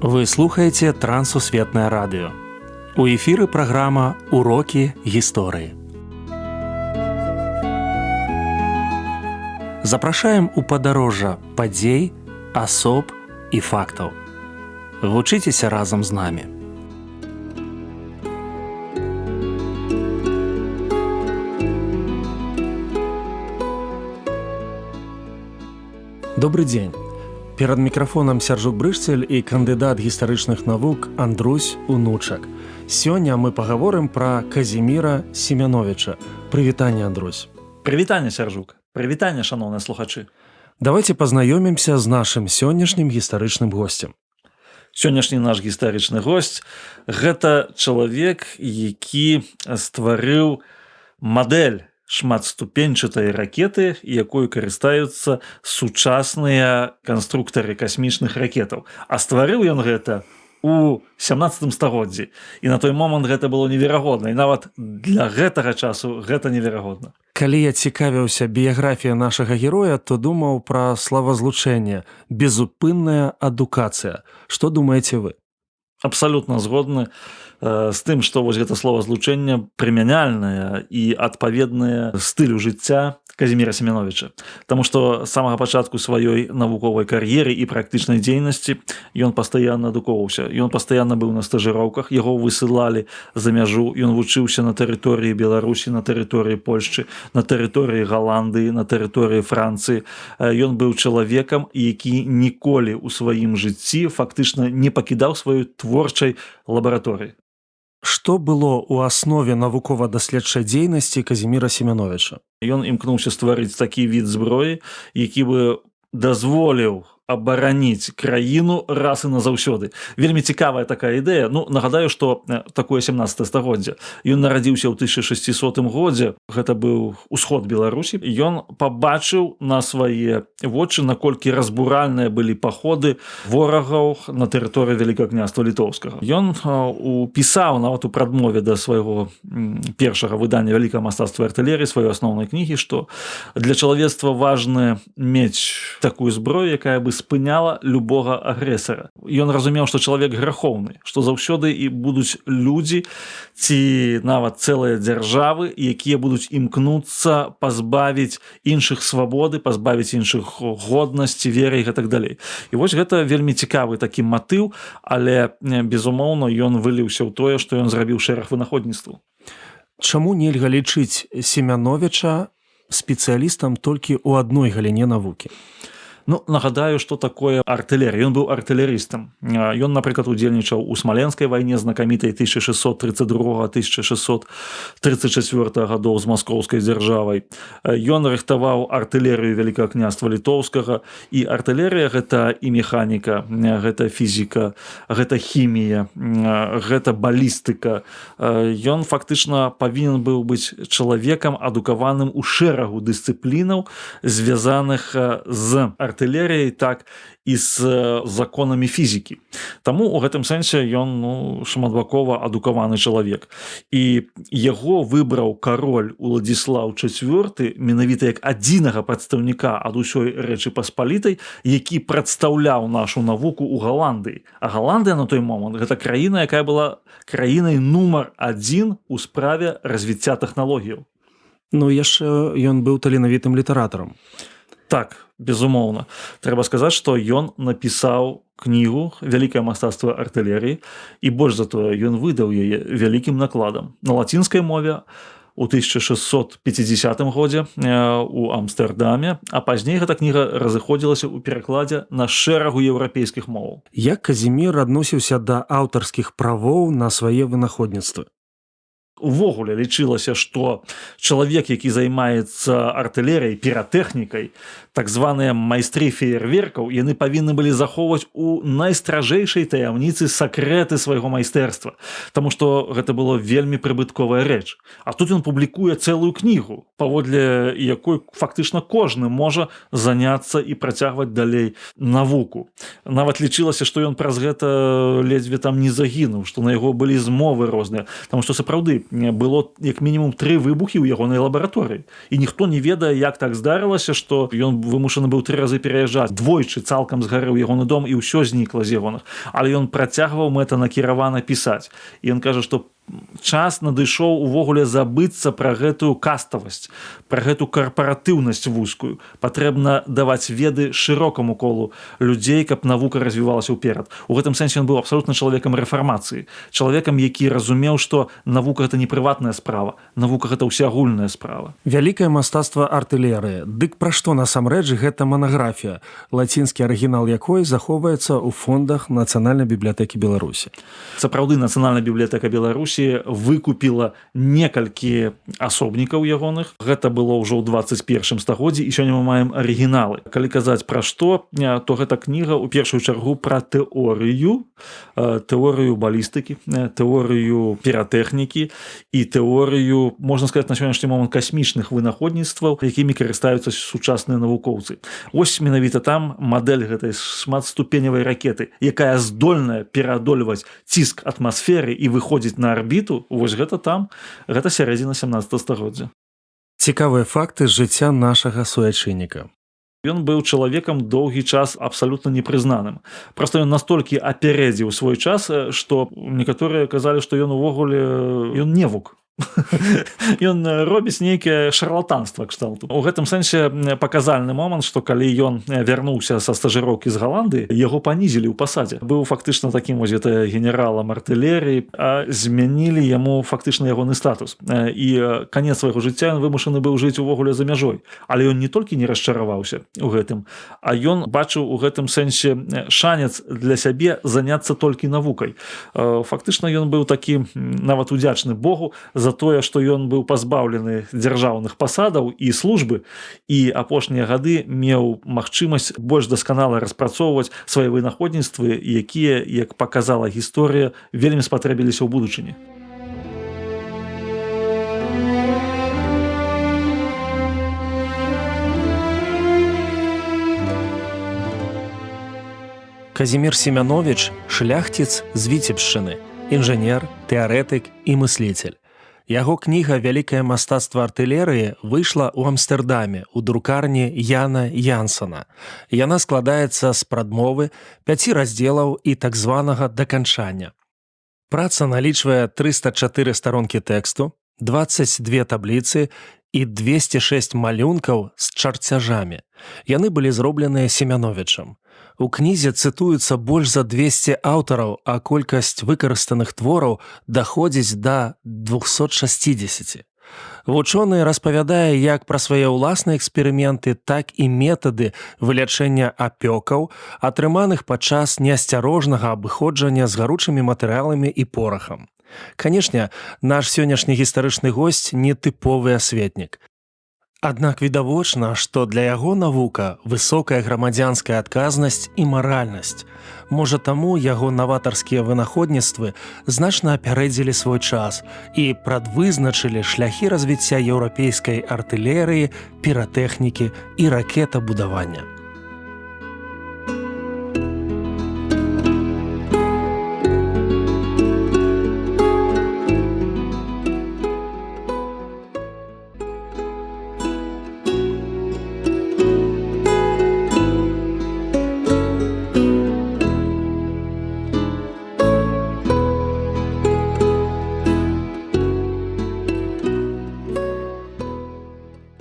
Вы слухаеце Трансусветнае радыё. У эфіры праграма «Урокі гісторыі». Запрашаем у падарожжа падзей, асоб і фактаў. Вучыцеся разам з намі. Добры дзень. Перад мікрафонам Сяржук Брышцель і кандыдат гістарычных навук Андрусь Унучак. Сёння мы пагаворым пра Казіміра Семяновіча. Прывітанне, Андрусь. Прывітанне, Сяржук. Прывітанне, шаноўныя слухачы. Давайте пазнаёмімся з нашым сённяшнім гістарычным госцем. Сённяшні наш гістарычны госць – гэта чалавек, які стварыў мадэль шматступеньчатай ракеты, якой карыстаюцца сучасныя канструктары касмічных ракетаў. А стварыў ён гэта у 17 стагоддзі. І на той момант гэта было неверагодна. І нават для гэтага часу гэта неверагодна. Калі я цікавіўся біяграфія нашага героя, то думаў пра славазлучэнне, безупынная адукацыя. Што думаеце вы? Абсалютна згодны з тым, што вось гэта словазлучэнне прымяняльнае і адпаведнае стылю жыцця Казіміра Семяновіча. Таму што з самага пачатку сваёй навуковай кар'еры і практычнай дзейнасці ён пастаянна адукоўваўся. Ён пастаянна быў на стажыроўках, яго высылалі за мяжу, ён вучыўся на тэрыторыі Беларусі, на тэрыторыі Польшчы, на тэрыторыі Галандыі, на тэрыторыі Францыі. Ён быў чалавекам, які ніколі ў сваім жыцці фактычна не пакідаў сваёй творчай лабараторыі. Што было ў аснове навукова-даследчай дзейнасці Казіміра Семяновіча? Ён імкнуўся стварыць такі від зброі, які бы дазволіў абараніць краіну раз і назаўсёды. Вельмі цікавая такая ідэя. Нагадаю, што такое 17 стагоддзе. Ён нарадзіўся ў 1600 годзе, гэта быў усход Беларусі. Ён пабачыў на свае вочы, наколькі разбуральныя былі паходы ворагаў на тэрыторыі Вялікага княства Літоўскага. Ён упісаў нават у прадмове да свайго першага выдання вялікага мастацтва артылерыі, сваёй асноўнай кнігі, што для чалавецтва важна мець такую зброю, якая бы спыняла любога агрэсара. Ён разумеў, што чалавек грахоўны, што заўсёды і будуць людзі ці нават цэлыя дзяржавы, якія будуць імкнуцца пазбавіць іншых свабоды, пазбавіць іншых годнасці, веры і гэтак далей. І вось гэта вельмі цікавы такі матыў, але, безумоўна, ён выліўся ў тое, што ён зрабіў шэраг вынаходніцтваў. Чаму нельга лічыць Семяновіча спецыялістам толькі ў адной галіне навукі? Нагадаю, што такое артылерыя. Ён быў артылерыстам. Ён, напрыклад, удзельнічаў у Смаленскай вайне знакамітай 1632-1634 гадоў з маскоўскай дзяржавай. Ён рыхтаваў артылерыю Вялікага княства Літоўскага. І артылерыя – гэта і механіка, гэта фізіка, гэта хімія, гэта балістыка. Ён фактычна павінен быў быць чалавекам, адукаваным у шэрагу дысцыплінаў, звязаных з артылерыяй, так і з законамі фізікі. Таму ў гэтым сэнсе ён шматбакова адукаваны чалавек. І яго выбраў кароль Уладзіслаў IV менавіта як адзінага прадстаўніка ад усёй Рэчы Паспалітай, які прадстаўляў нашу навуку ў Галандыі. А Галандыя на той момант гэта краіна, якая была краінай нумар 1 у справе развіцця тэхналогіяў. Яшчэ ён быў таленавітым літаратарам. Так, безумоўна. Трэба сказаць, што ён напісаў кнігу «Вялікае мастацтва артылерыі», і больш за тое, ён выдаў яе вялікім накладам. На лацінскай мове у 1650 годзе у Амстэрдаме, а пазней гэта кніга разыходзілася ў перакладзе на шэрагу еўрапейскіх моваў. Як Казімір адносіўся да аўтарскіх правоў на свае вынаходніцтвы? Увогуле лічылася, што чалавек, які займаецца артылерыяй, піратэхнікай, так званыя майстры феерверкаў, яны павінны былі захоўваць у найстражэйшай таямніцы сакрэты свайго майстэрства, таму што гэта было вельмі прыбытковая рэч. А тут ён публікуе цэлую кнігу, паводле якой фактычна кожны можа заняцца і працягваць далей навуку. Нават лічылася, што ён праз гэта ледзьве там не загінуў, што на яго былі змовы розныя, таму што сапраўды было як мінімум 3 выбухі ў ягонай лабараторыі. І ніхто не ведае, як так здарылася, што ён вымушаны быў 3 разы пераязджаць. Двойчы цалкам згарэў ягоны дом і ўсё знікла з ягоных. Але ён працягваў мэтанакіравана пісаць. І ён кажа, што час надышоў увогуле забыцца пра гэтую каставасць, пра гэту карпаратыўнасць вузкую. Патрэбна даваць веды шырокаму колу людзей, каб навука развівалася ўперад. У гэтым сэнсе ён быў абсалютна чалавекам рэфармацыі, чалавекам, які разумеў, што навука гэта не прыватная справа, навука гэта ўсеагульная справа. Вялікае мастацтва артылерыі. Дык пра што насамрэч гэта манаграфія, лацінскі арыгінал якой захоўваецца ў фондах Нацыянальнай бібліятэкі Беларусі. Сапраўды Нацыянальная бібліятэка Беларусі выкупіла некалькі асобнікаў ягоных. Гэта было ўжо ў 21 стагоддзі, і сёння мы маем арыгіналы. Калі казаць пра што, то гэта кніга ў першую чаргу пра тэорыю балістыкі, тэорыю піратэхнікі і тэорыю, можна сказаць, на сённяшні момант касмічных вынаходніцтваў, якімі карыстаюцца сучасныя навукоўцы. Вось менавіта там мадэль гэтай шматступеневай ракеты, якая здольная пераадольваць ціск атмасферы і выходзіць на арбіту, вось гэта там, гэта сярэдзіна 17 стагоддзя. Цікавыя факты з жыцця нашага суайчынніка. Ён быў чалавекам доўгі час абсалютна непрызнаным. Проста ён настолькі апярэдзіў свой час, што некаторыя казалі, што ён увогуле ён невук. Ён робіць нейкае шарлатанства кшталту. У гэтым сэнсе паказальны момант, што калі ён вярнуўся са стажыроўкі з Галандыі, яго панізілі ў пасадзе. Быў фактычна такім вось генералам артылерыі, а змянілі яму фактычна ягоны статус. І канец свайго жыцця ён вымушаны быў жыць увогуле за мяжой. Але ён не толькі не расчараваўся ў гэтым, а ён бачыў у гэтым сэнсе шанец для сябе заняцца толькі навукай. Фактычна ён быў такі нават удзячны Богу за тое, што ён быў пазбаўлены дзяржаўных пасадаў і службы, і апошнія гады меў магчымасць больш дасканала распрацоўваць свае вынаходніцтвы, якія, як паказала гісторыя, вельмі спатрэбіліся ў будучыні. Казімір Семяновіч – шляхціц з Віцебшчыны, інжынер, тэарэтык і мысліцель. Яго кніга «Вялікае мастацтва артылерыі» выйшла ў Амстэрдаме ў друкарні Яна Янсана. Яна складаецца з прадмовы, 5 раздзелаў і так званага даканчання. Праца налічвае 304 старонкі тэксту, 22 табліцы і 206 малюнкаў з чарцяжамі. Яны былі зробленыя Семяновічам. У кнізе цытуюцца больш за 200 аўтараў, а колькасць выкарыстаных твораў даходзіць да 260. Вучоны распавядае як пра свае ўласныя эксперыменты, так і метады вылячэння апёкаў, атрыманых падчас неасцярожнага абыходжання з гаручымі матэрыяламі і порахам. Канешне, наш сённяшні гістарычны госць не тыповы асветнік. Аднак відавочна, што для яго навука высокая грамадзянская адказнасць і маральнасць. Можа, таму яго наватарскія вынаходніцтвы значна апярэдзілі свой час і прадвызначылі шляхі развіцця еўрапейскай артылерыі, піратэхнікі і ракетабудавання.